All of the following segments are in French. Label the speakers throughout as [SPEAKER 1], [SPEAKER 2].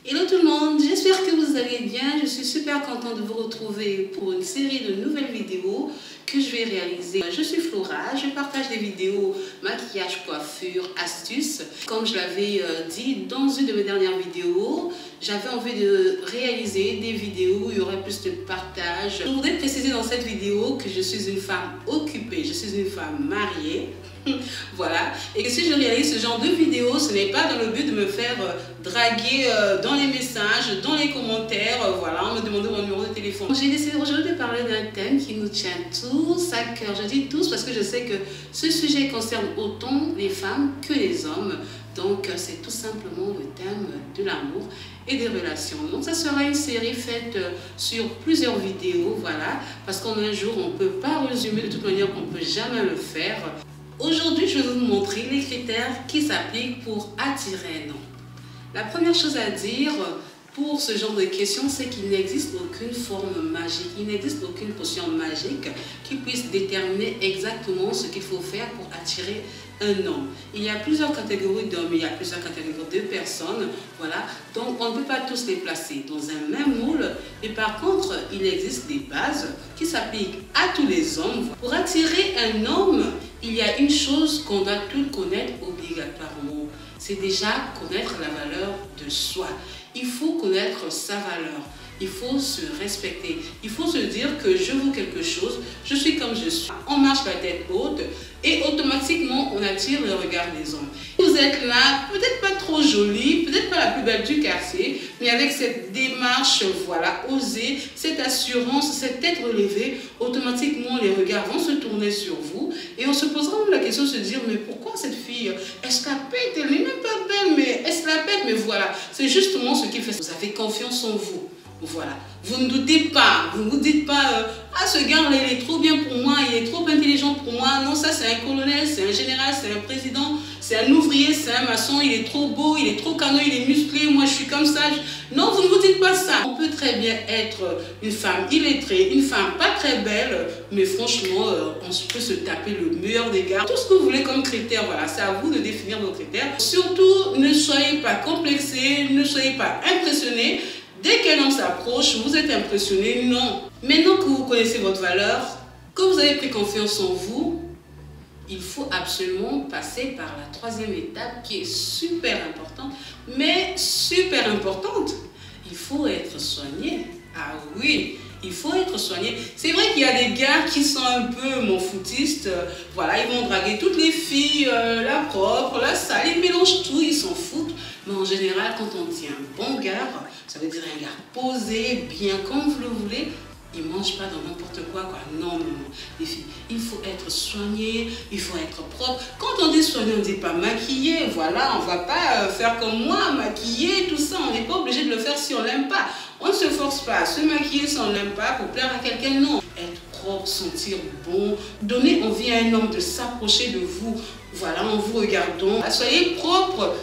[SPEAKER 1] Hello tout le monde, j'espère que vous allez bien. Je suis super contente de vous retrouver pour une série de nouvelles vidéos que je vais réaliser. Je suis Flora, je partage des vidéos maquillage, coiffure, astuces. Comme je l'avais dit dans une de mes dernières vidéos, j'avais envie de réaliser des vidéos où il y aurait plus de partage. Je voudrais préciser dans cette vidéo que je suis une femme occupée, je suis une femme mariée. Voilà, et que si je réalise ce genre de vidéos, ce n'est pas dans le but de me faire draguer dans les messages, dans les commentaires, voilà, me demander mon numéro de téléphone. J'ai décidé aujourd'hui de parler d'un thème qui nous tient tous à cœur. Je dis tous parce que je sais que ce sujet concerne autant les femmes que les hommes. Donc c'est tout simplement le thème de l'amour et des relations. Donc ça sera une série faite sur plusieurs vidéos, voilà, parce qu'en un jour on ne peut pas résumer, de toute manière on ne peut jamais le faire. Aujourd'hui, je vais vous montrer les critères qui s'appliquent pour attirer un homme. La première chose à dire pour ce genre de questions, c'est qu'il n'existe aucune forme magique, il n'existe aucune potion magique qui puisse déterminer exactement ce qu'il faut faire pour attirer un homme. Il y a plusieurs catégories d'hommes, il y a plusieurs catégories de personnes, voilà. Donc on ne peut pas tous les placer dans un même moule. Et par contre, il existe des bases qui s'appliquent à tous les hommes. Pour attirer un homme, il y a une chose qu'on doit tous connaître obligatoirement. C'est déjà connaître la valeur de soi. Il faut connaître sa valeur. Il faut se respecter. Il faut se dire que je vaux quelque chose, je suis comme je suis. On marche la tête haute et automatiquement on attire le regard des hommes. Vous êtes là, peut-être pas trop jolie, peut-être pas la plus belle du quartier, mais avec cette démarche, voilà, osée, cette assurance, cette tête relevée, automatiquement les regards vont se tourner sur vous et on se posera même la question de se dire mais pourquoi cette fille, est-ce la pète? Elle n'est même pas belle, mais est-ce la pète? Mais voilà, c'est justement ce qui fait. Vous avez confiance en vous. Voilà, vous ne doutez pas, vous ne vous dites pas ah ce gars-là il est trop bien pour moi, il est trop intelligent pour moi, non ça c'est un colonel, c'est un général, c'est un président, c'est un ouvrier, c'est un maçon, il est trop beau, il est trop canon, il est musclé, moi je suis comme ça. Non, vous ne vous dites pas ça. On peut très bien être une femme illettrée, une femme pas très belle, mais franchement on peut se taper le meilleur des gars. Tout ce que vous voulez comme critère, voilà, c'est à vous de définir vos critères. Surtout ne soyez pas complexés, ne soyez pas impressionnés. Dès qu'un homme s'approche, vous êtes impressionné, non. Maintenant que vous connaissez votre valeur, que vous avez pris confiance en vous, il faut absolument passer par la troisième étape qui est super importante, mais super importante. Il faut être soigné. Ah oui, il faut être soigné. C'est vrai qu'il y a des gars qui sont un peu mon foutistes. Voilà, ils vont draguer toutes les filles, la propre, la sale, ils mélangent tout, ils s'en foutent. Mais en général, quand on tient un bon gars, ça veut dire un gars posé, bien comme vous le voulez, il ne mange pas dans n'importe quoi. Non, non, non. Les filles, il faut être soigné, il faut être propre. Quand on dit soigné, on ne dit pas maquillé. Voilà, on ne va pas faire comme moi, maquiller, tout ça. On n'est pas obligé de le faire si on n'aime pas. On ne se force pas à se maquiller si on n'aime pas pour plaire à quelqu'un. Non. Être propre, sentir bon, donner envie à un homme de s'approcher de vous. Voilà, en vous regardant. Soyez propre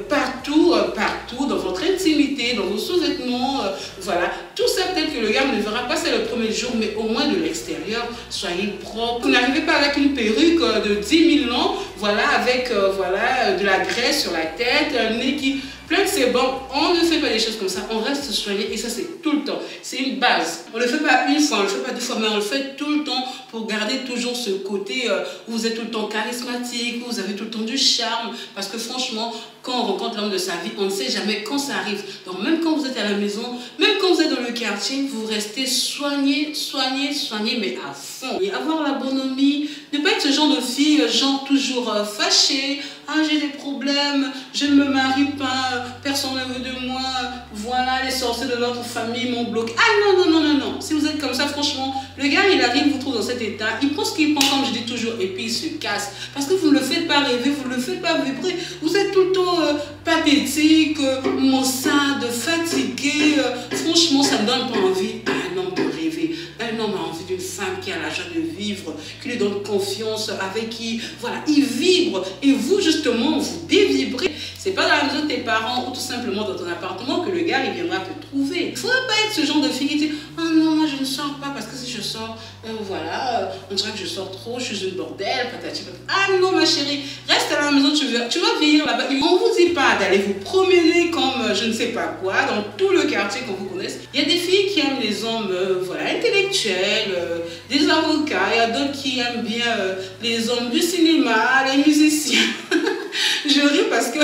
[SPEAKER 1] partout, partout, dans votre intimité, dans vos sous-vêtements. Voilà, tout ça peut-être que le gars ne verra pas ça le premier jour, mais au moins de l'extérieur, soyez propre. Vous n'arrivez pas avec une perruque de 10 000 ans, voilà, avec voilà, de la graisse sur la tête, un nez qui plein de sébum. On ne fait pas des choses comme ça, on reste soigné et ça c'est tout le temps. C'est une base. On ne le fait pas une fois, on ne le fait pas deux fois, mais on le fait tout le temps pour garder toujours ce côté où vous êtes tout le temps charismatique, où vous avez tout le temps du charme. Parce que franchement, quand on rencontre l'homme de sa vie, on ne sait jamais quand ça arrive. Donc même quand vous êtes à la maison, même quand vous êtes dans le quartier, vous restez soigné, soigné, soigné, mais à fond. Et avoir la bonhomie, ne pas être ce genre de fille, genre toujours fâchée. Ah, j'ai des problèmes, je ne me marie pas, personne ne veut de moi, voilà, les sorciers de notre famille m'ont bloqué. Ah non, non, non, non, non. Si vous êtes comme ça, franchement, le gars, il arrive, vous trouve dans cet état, il prend ce qu'il prend, comme je dis toujours, et puis il se casse. Parce que vous ne le faites pas rêver, vous ne le faites pas vibrer. Vous êtes tout le temps pathétique, maussade, fatigué. Franchement, ça ne donne pas envie à un homme de rêver. Un homme a envie d'une femme qui a la joie de vivre, qui lui donne confiance, avec qui, voilà, il vibre. Et vous, justement, vous dévibrez. C'est pas dans la maison de tes parents ou tout simplement dans ton appartement que le gars il viendra te trouver. Il ne faudrait pas être ce genre de fille qui dit « Oh non, moi je ne sors pas parce que si je sors, voilà, on dirait que je sors trop, je suis une bordel, patati patata. » Ah non ma chérie, reste à la maison, tu vas vieillir là-bas. On ne vous dit pas d'aller vous promener comme je ne sais pas quoi dans tout le quartier qu'on vous connaisse. Il y a des filles qui aiment les hommes voilà, intellectuels, des avocats, il y a d'autres qui aiment bien les hommes du cinéma, les musiciens. Je ris parce que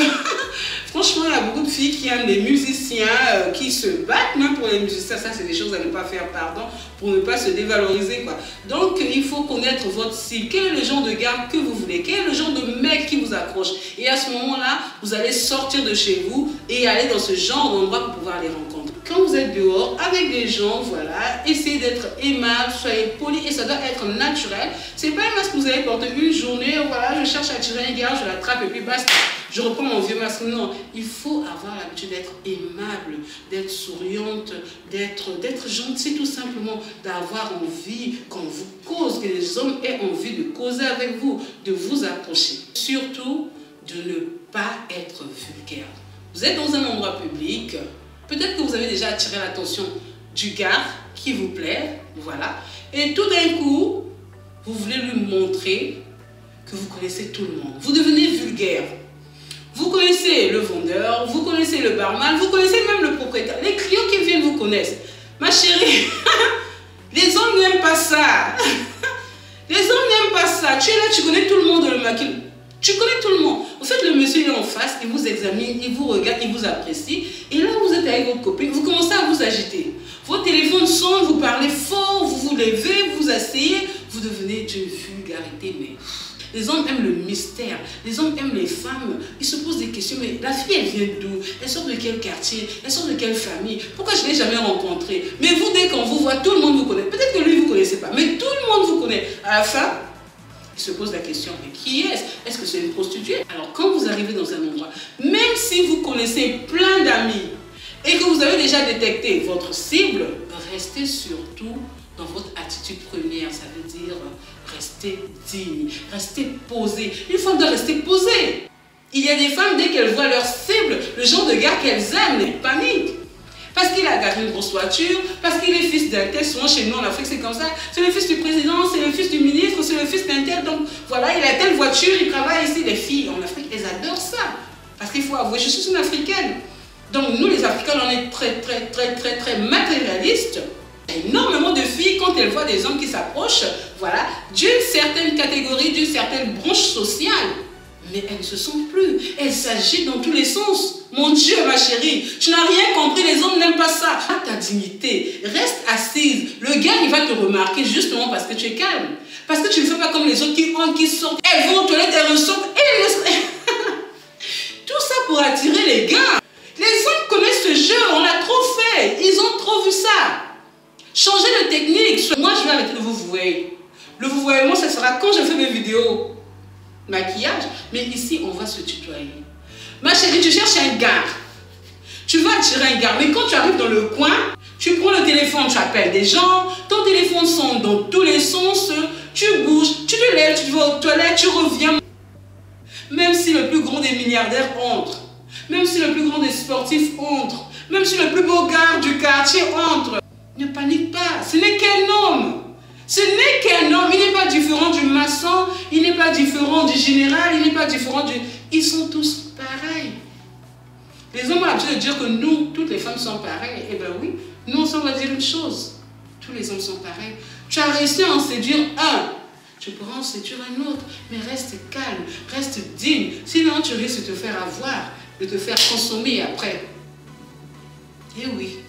[SPEAKER 1] franchement, il y a beaucoup de filles qui aiment les musiciens, qui se battent même pour les musiciens. Ça, c'est des choses à ne pas faire, pardon, pour ne pas se dévaloriser, quoi. Donc, il faut connaître votre cible. Quel est le genre de gars que vous voulez? Quel est le genre de mec qui vous accroche? Et à ce moment-là, vous allez sortir de chez vous et aller dans ce genre d'endroit pour pouvoir les rencontrer. Quand vous êtes dehors avec des gens, voilà, essayez d'être aimable, soyez poli et ça doit être naturel. C'est pas un masque que vous allez porter une journée, voilà, je cherche à tirer un gars, je l'attrape et puis basta. Je reprends mon vieux masque. Non, il faut avoir l'habitude d'être aimable, d'être souriante, d'être gentil tout simplement, d'avoir envie qu'on vous cause, que les hommes aient envie de causer avec vous, de vous approcher. Surtout, de ne pas être vulgaire. Vous êtes dans un endroit public, peut-être que vous avez déjà attiré l'attention du gars qui vous plaît, voilà, et tout d'un coup, vous voulez lui montrer que vous connaissez tout le monde. Vous devenez vulgaire. Vous connaissez le vendeur, vous connaissez le barman, vous connaissez même le propriétaire. Les clients qui viennent vous connaissent. Ma chérie, les hommes n'aiment pas ça. Les hommes n'aiment pas ça. Tu es là, tu connais tout le monde, le maquille. Tu connais tout le monde. En fait, le monsieur est en face, il vous examine, il vous regarde, il vous apprécie. Et là, vous êtes avec votre copine, vous commencez à vous agiter. Votre téléphone sonne, vous parlez fort, vous vous levez, vous asseyez. Vous devenez d'une vulgarité, mais... Les hommes aiment le mystère, les hommes aiment les femmes, ils se posent des questions, mais la fille elle vient d'où? Elle sort de quel quartier? Elle sort de quelle famille? Pourquoi je ne l'ai jamais rencontrée? Mais vous, dès qu'on vous voit, tout le monde vous connaît. Peut-être que lui, vous ne connaissez pas, mais tout le monde vous connaît. À la fin, il se pose la question, mais qui est-ce? Est-ce que c'est une prostituée? Alors quand vous arrivez dans un endroit, même si vous connaissez plein d'amis et que vous avez déjà détecté votre cible, restez surtout dans votre attitude première, ça veut dire rester digne, rester posé. Une femme doit rester posée. Il y a des femmes, dès qu'elles voient leur cible, le genre de gars qu'elles aiment, elles paniquent. Parce qu'il a garé une grosse voiture, parce qu'il est fils d'un tel, souvent chez nous en Afrique c'est comme ça, c'est le fils du président, c'est le fils du ministre, c'est le fils d'un tel, donc voilà, il a telle voiture, il travaille ici. Les filles en Afrique, elles adorent ça. Parce qu'il faut avouer, je suis une Africaine. Donc nous les Africains, on est très matérialistes. Il y a énormément de filles, quand elles voient des hommes qui s'approchent, voilà, d'une certaine catégorie, d'une certaine branche sociale, mais elles ne se sentent plus. Elles s'agitent dans tous les sens. Mon Dieu, ma chérie, tu n'as rien compris, les hommes n'aiment pas ça. À ta dignité, reste assise. Le gars, il va te remarquer justement parce que tu es calme. Parce que tu ne fais pas comme les autres qui sortent. Elles vont aux toilettes, elles ressortent. Tout ça pour attirer les gars. Les hommes connaissent ce jeu, on l'a trop fait. Ils ont trop vu ça. Changez de technique. Moi, je vais arrêter de vous vouvoyer. Le vouvoiement, ça sera quand je fais mes vidéos maquillage. Mais ici, on va se tutoyer. Ma chérie, tu cherches un gars. Tu vas attirer un gars. Mais quand tu arrives dans le coin, tu prends le téléphone, tu appelles des gens. Ton téléphone sonne dans tous les sens. Tu bouges, tu te lèves, tu vas aux toilettes, tu reviens. Même si le plus grand des milliardaires entre. Même si le plus grand des sportifs entre. Même si le plus beau gars du quartier entre. Ne panique pas, ce n'est qu'un homme. Ce n'est qu'un homme, il n'est pas différent du maçon, il n'est pas différent du général, il n'est pas différent du... Ils sont tous pareils. Les hommes ont l'habitude de dire que nous, toutes les femmes sont pareilles. Eh bien oui, nous on va dire une chose. Tous les hommes sont pareils. Tu as réussi à en séduire un, tu pourras en séduire un autre. Mais reste calme, reste digne. Sinon tu risques de te faire avoir, de te faire consommer après. Eh oui.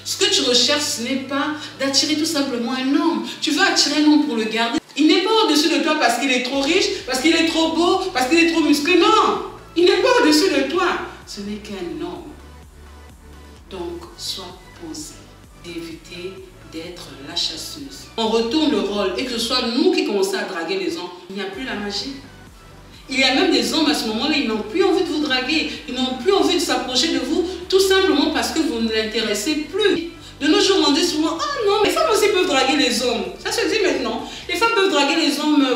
[SPEAKER 1] Ce que tu recherches, ce n'est pas d'attirer tout simplement un homme. Tu veux attirer un homme pour le garder. Il n'est pas au-dessus de toi parce qu'il est trop riche, parce qu'il est trop beau, parce qu'il est trop musclé. Non, il n'est pas au-dessus de toi. Ce n'est qu'un homme. Donc, sois posé. Évitez d'être la chasseuse. On retourne le rôle et que ce soit nous qui commençons à draguer les hommes. Il n'y a plus la magie. Il y a même des hommes à ce moment-là, ils n'ont plus envie de vous draguer, ils n'ont plus envie de s'approcher de vous, tout simplement parce que vous ne l'intéressez plus. De nos jours, on dit souvent, ah non, les femmes aussi peuvent draguer les hommes. Ça se dit maintenant. Les femmes peuvent draguer les hommes.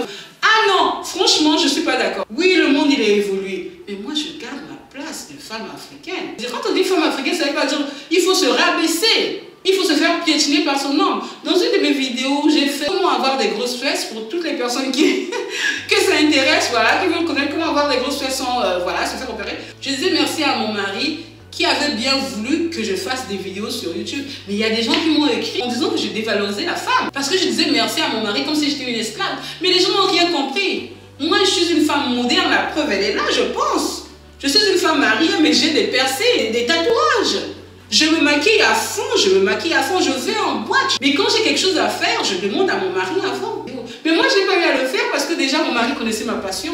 [SPEAKER 1] Ah non, franchement, je ne suis pas d'accord. Oui, le monde, il est évolué. Mais moi, je garde ma place. femme africaine. Quand on dit femme africaine, ça veut pas dire il faut se rabaisser. Il faut se faire piétiner par son homme. Dans une de mes vidéos, j'ai fait comment avoir des grosses fesses pour toutes les personnes que ça intéresse, voilà, qui veulent connaître comment avoir des grosses fesses sans voilà, se faire opérer. Je disais merci à mon mari qui avait bien voulu que je fasse des vidéos sur YouTube. Mais il y a des gens qui m'ont écrit en disant que je dévalorisais la femme. Parce que je disais merci à mon mari comme si j'étais une esclave. Mais les gens n'ont rien compris. Moi, je suis une femme moderne, la preuve, elle est là, je pense. Je suis une femme mariée, mais j'ai des percées, des tatouages. Je me maquille à fond, je vais en boîte. Mais quand j'ai quelque chose à faire, je demande à mon mari avant. Mais moi, je n'ai pas eu à le faire parce que déjà, mon mari connaissait ma passion.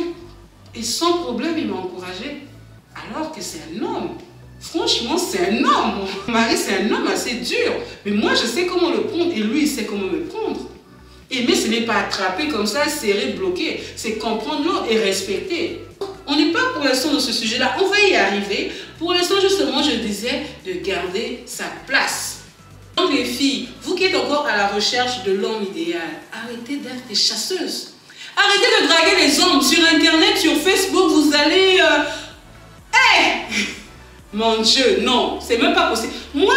[SPEAKER 1] Et sans problème, il m'a encouragée. Alors que c'est un homme. Franchement, c'est un homme. Mon mari, c'est un homme assez dur. Mais moi, je sais comment le prendre et lui, il sait comment me prendre. Aimer, ce n'est pas attraper comme ça, serrer, bloquer. C'est comprendre l'autre et respecter. On n'est pas pour l'instant dans ce sujet-là. On va y arriver. Pour l'instant, justement, je disais de garder sa place. Donc les filles, vous qui êtes encore à la recherche de l'homme idéal, arrêtez d'être des chasseuses. Arrêtez de draguer les hommes sur Internet, sur Facebook, vous allez... Mon Dieu, non, c'est même pas possible. Moi,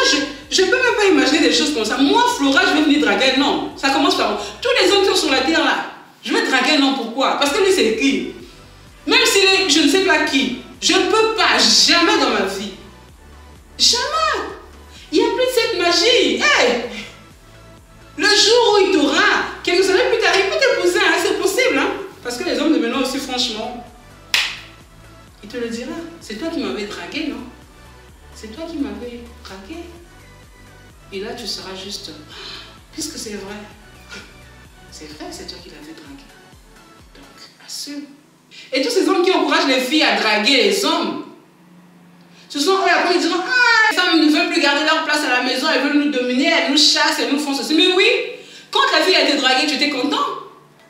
[SPEAKER 1] je peux même pas imaginer des choses comme ça. Moi, Flora, je vais venir draguer un homme. Ça commence par... Tous les hommes qui sont sur la terre là, je vais draguer un homme, pourquoi? Parce que lui, c'est qui? Même s'il est, je ne sais pas qui, je ne peux pas, jamais dans ma vie. Jamais. Il n'y a plus de cette magie. Hey! Le jour où il t'aura, quelques années plus tard, il peut t'épouser, hein, c'est possible. Hein? Parce que les hommes de maintenant aussi, franchement, il te le dira. C'est toi qui m'avais dragué, non? C'est toi qui m'avais dragué. Et là, tu seras juste, puisque c'est vrai. C'est vrai, c'est toi qui l'avais dragué. Donc, assume. Et tous ces hommes qui encouragent les filles à draguer les hommes, ce sont eux après ils diront ah, les femmes ne veulent plus garder leur place à la maison, elles veulent nous dominer, elles nous chassent, elles nous font ceci. Mais oui, quand la fille a été draguée, tu étais content?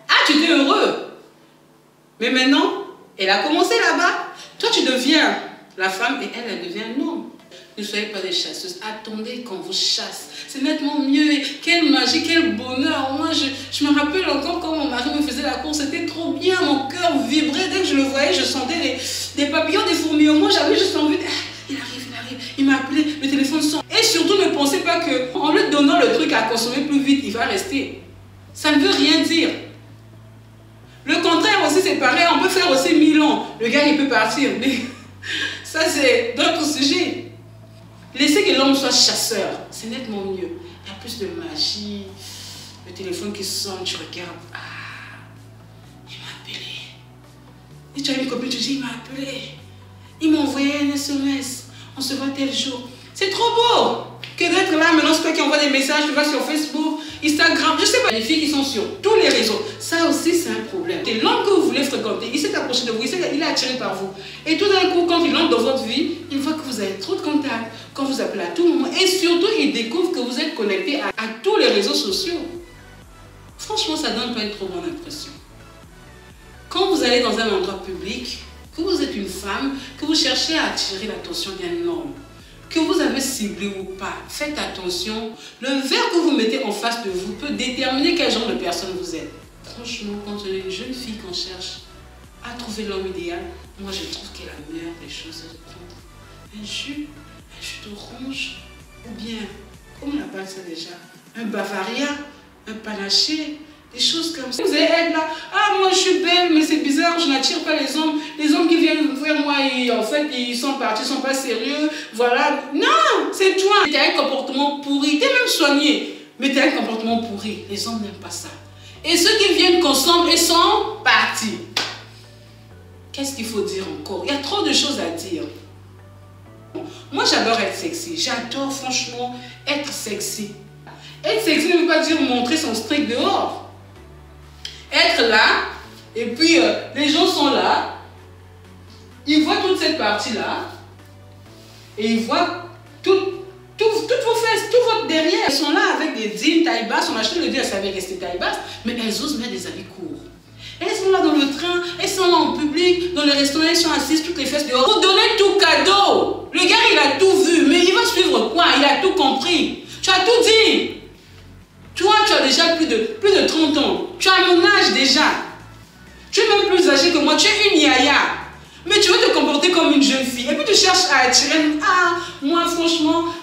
[SPEAKER 1] Ah, tu étais heureux. Mais maintenant, elle a commencé là-bas. Toi, tu deviens la femme et elle devient un homme. Ne soyez pas des chasseuses. Attendez qu'on vous chasse. C'est nettement mieux. Quelle magie, quel bonheur. Moi, je me rappelle encore quand mon mari me faisait la course. C'était trop bien. Mon cœur vibrait. Dès que je le voyais, je sentais des papillons, des fourmillements. J'avais juste envie de... Il arrive. Il m'a appelé. Le téléphone sonne. Et surtout, ne pensez pas qu'en lui donnant le truc à consommer plus vite, il va rester. Ça ne veut rien dire. Le contraire aussi, c'est pareil. On peut faire aussi 1000 ans. Le gars, il peut partir. Mais ça, c'est d'autres sujets. Laissez que l'homme soit chasseur, c'est nettement mieux. Il y a plus de magie. Le téléphone qui sonne, tu regardes. Ah, il m'a appelé. Et tu as une copine, tu dis, il m'a appelé. Il m'a envoyé un SMS. On se voit tel jour. C'est trop beau que d'être là. Maintenant, c'est toi qui envoie des messages. Tu vas sur Facebook, Instagram. Je sais pas, les filles qui sont sur tous les réseaux. Ça aussi, c'est un problème. C'est l'homme que vous voulez fréquenter. Il s'est approché de vous. Il est attiré par vous. Et tout d'un coup, quand il entre dans votre vie, il voit que vous avez trop de contacts. Quand vous appelez à tout moment. Et surtout, il découvre que vous êtes connecté à tous les réseaux sociaux. Franchement, ça donne pas une trop bonne impression. Quand vous allez dans un endroit public, que vous êtes une femme, que vous cherchez à attirer l'attention d'un homme, que vous avez ciblé ou pas, faites attention. Le verre que vous mettez en face de vous peut déterminer quel genre de personne vous êtes. Franchement, quand on est une jeune fille qu'on cherche à trouver l'homme idéal, moi je trouve que la meilleure des choses, c'est de prendre un jus d'orange, ou bien, comment on appelle ça déjà, un Bavaria, un panaché, des choses comme ça. Vous allez être là, ah moi je suis belle, mais c'est bizarre, je n'attire pas les hommes. Les hommes qui viennent vers moi, en fait, ils sont partis, ils ne sont pas sérieux, voilà. Non, c'est toi. Tu as un comportement pourri, tu es même soigné, mais tu as un comportement pourri. Les hommes n'aiment pas ça. Et ceux qui viennent consommer, ils sont partis. Qu'est-ce qu'il faut dire encore? Il y a trop de choses à dire. Moi, j'adore être sexy. J'adore, franchement, être sexy. Être sexy ne veut pas dire montrer son strict dehors. Être là, et puis les gens sont là, ils voient toute cette partie-là, et ils voient toutes vos fesses, tout votre derrière. Elles sont là avec des jeans taille basse. On a acheté le jean, elles savaient rester taille basse, mais elles osent mettre des habits courts. Elles sont là dans le train, elles sont là en public, dans les restaurants, elles sont assises, toutes les fesses dehors. Vous donnez tout cadeau. Le gars, il a tout vu, mais il va suivre quoi? Il a tout compris. Tu as tout dit. Toi, tu as déjà plus de 30 ans. Tu as mon âge déjà. Tu es même plus âgé que moi. Tu es une yaya. Mais tu veux te comporter comme une jeune fille. Et puis tu cherches à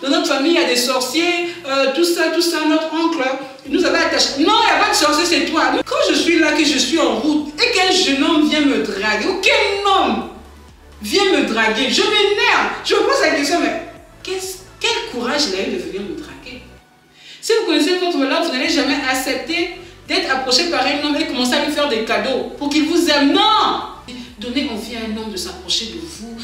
[SPEAKER 1] dans notre famille, il y a des sorciers, tout ça, notre oncle, il nous avait attaché. Non, il n'y a pas de sorcier, c'est toi. Quand je suis là, que je suis en route, et qu'un jeune homme vient me draguer, ou qu'un homme vient me draguer, je m'énerve. Je me pose la question, mais quel courage il a eu de venir me draguer? Si vous connaissez votre valeur, vous n'allez jamais accepter d'être approché par un homme et commencer à lui faire des cadeaux pour qu'il vous aime. Non! Donnez envie à un homme de s'approcher de vous,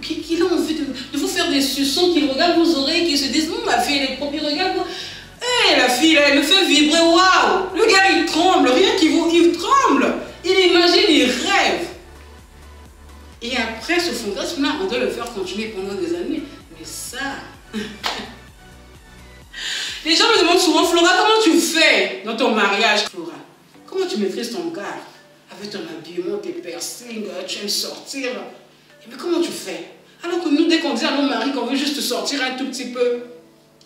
[SPEAKER 1] qu'il a envie de vous faire des suçons, qu'il regarde vos oreilles, qu'il se dise, ma fille, elle est propre, il regarde vous. Hé, la fille, là, elle me fait vibrer, waouh! Le gars, il tremble, rien qu'il vous, il tremble. Il imagine, il rêve. Et après, ce fantasme-là, on doit le faire continuer pendant des années. Mais ça... Les gens me demandent souvent, Flora, comment tu fais dans ton mariage? Flora, comment tu maîtrises ton gars? Avec ton habillement, tes piercings, tu aimes sortir. Mais comment tu fais? Alors que nous, dès qu'on dit à nos maris qu'on veut juste sortir un tout petit peu,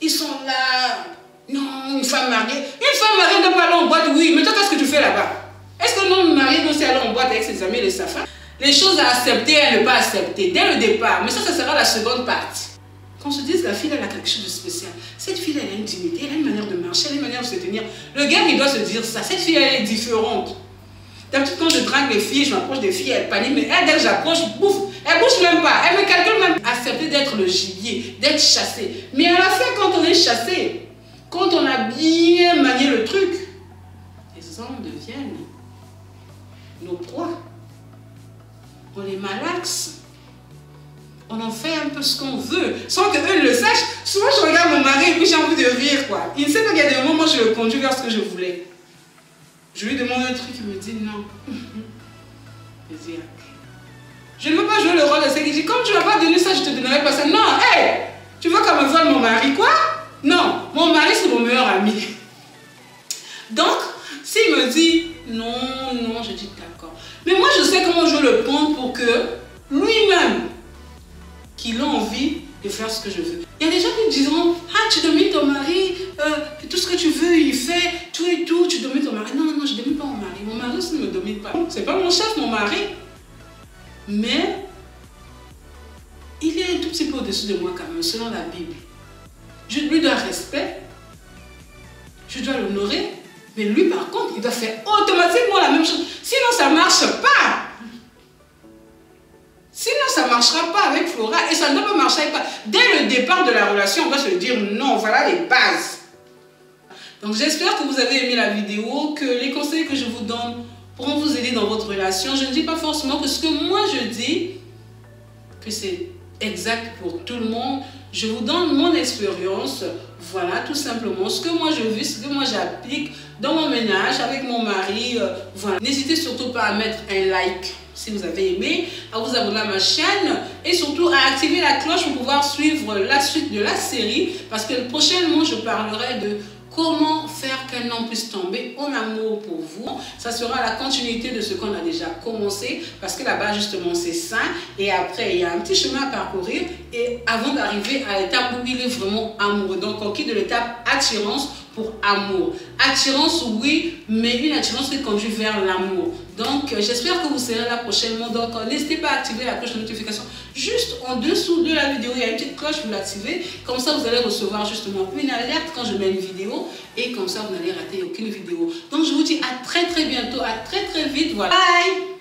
[SPEAKER 1] ils sont là. Non, une femme mariée. Une femme mariée ne peut pas aller en boîte, oui. Mais toi, qu'est-ce que tu fais là-bas? Est-ce que notre mari doit aussi aller en boîte avec ses amis et les sa femme? Les choses à accepter et à ne pas accepter dès le départ. Mais ça sera la seconde partie. Qu'on se dise, la fille, elle a quelque chose de spécial. Cette fille, elle a une dignité, elle a une manière de marcher, elle a une manière de se tenir. Le gars, il doit se dire ça. Cette fille, elle est différente. D'habitude, quand je drague les filles, je m'approche des filles, elles paniquent. Mais elle, dès que j'approche, bouffe. Elle bouge même pas. Elle me calcule même. Accepter d'être le gibier, d'être chassé. Mais à la fin, quand on est chassé, quand on a bien manié le truc, les hommes deviennent nos proies. On les malaxe. On en fait un peu ce qu'on veut, sans qu'eux le sachent. Souvent, je regarde mon mari et puis j'ai envie de rire, quoi. Il sait qu'il y a des moments, moi, je le conduis vers ce que je voulais. Je lui demande un truc, il me dit non. Je dis, ok. Je ne veux pas jouer le rôle de ce qui dit, comme tu ne m'as pas donné ça, je te donnerai pas ça. Non, hé, hey, tu veux qu'on me vole mon mari, quoi? Non, mon mari, c'est mon meilleur ami. Donc, s'il me dit non, je dis d'accord. Mais moi, je sais comment je le prends pour que lui-même, qu'il a envie de faire ce que je veux. Il y a des gens qui me diront, ah, tu domines ton mari, tout ce que tu veux, il fait, tout et tout, tu domines ton mari. Non, je ne domine pas mon mari. Mon mari aussi ne me domine pas. C'est pas mon chef, mon mari. Mais, il est un tout petit peu au-dessus de moi quand même, selon la Bible. Je lui dois respect, je dois l'honorer, mais lui par contre, il doit faire automatiquement la même chose. Sinon, ça ne marche pas. Sinon, ça ne marchera pas avec Flora et ça ne doit pas marcher avec pas. Dès le départ de la relation, on doit se dire non, voilà les bases. Donc, j'espère que vous avez aimé la vidéo, que les conseils que je vous donne pourront vous aider dans votre relation. Je ne dis pas forcément que ce que moi je dis, que c'est exact pour tout le monde. Je vous donne mon expérience, voilà, tout simplement. Ce que moi je vis, ce que moi j'applique dans mon ménage, avec mon mari, voilà. N'hésitez surtout pas à mettre un like si vous avez aimé, à vous abonner à ma chaîne et surtout à activer la cloche pour pouvoir suivre la suite de la série parce que prochainement je parlerai de comment faire qu'un homme puisse tomber en amour pour vous. Ça sera la continuité de ce qu'on a déjà commencé parce que là-bas justement c'est ça et après il y a un petit chemin à parcourir et avant d'arriver à l'étape où il est vraiment amoureux. Donc on quitte de l'étape attirance pour amour. Attirance oui, mais une attirance qui conduit vers l'amour. Donc j'espère que vous serez là prochainement. Donc n'hésitez pas à activer la cloche de notification. Juste en dessous de la vidéo, il y a une petite cloche, vous l'activez. Comme ça, vous allez recevoir justement une alerte quand je mets une vidéo. Et comme ça, vous n'allez rater aucune vidéo. Donc je vous dis à très bientôt, à très vite. Voilà. Bye!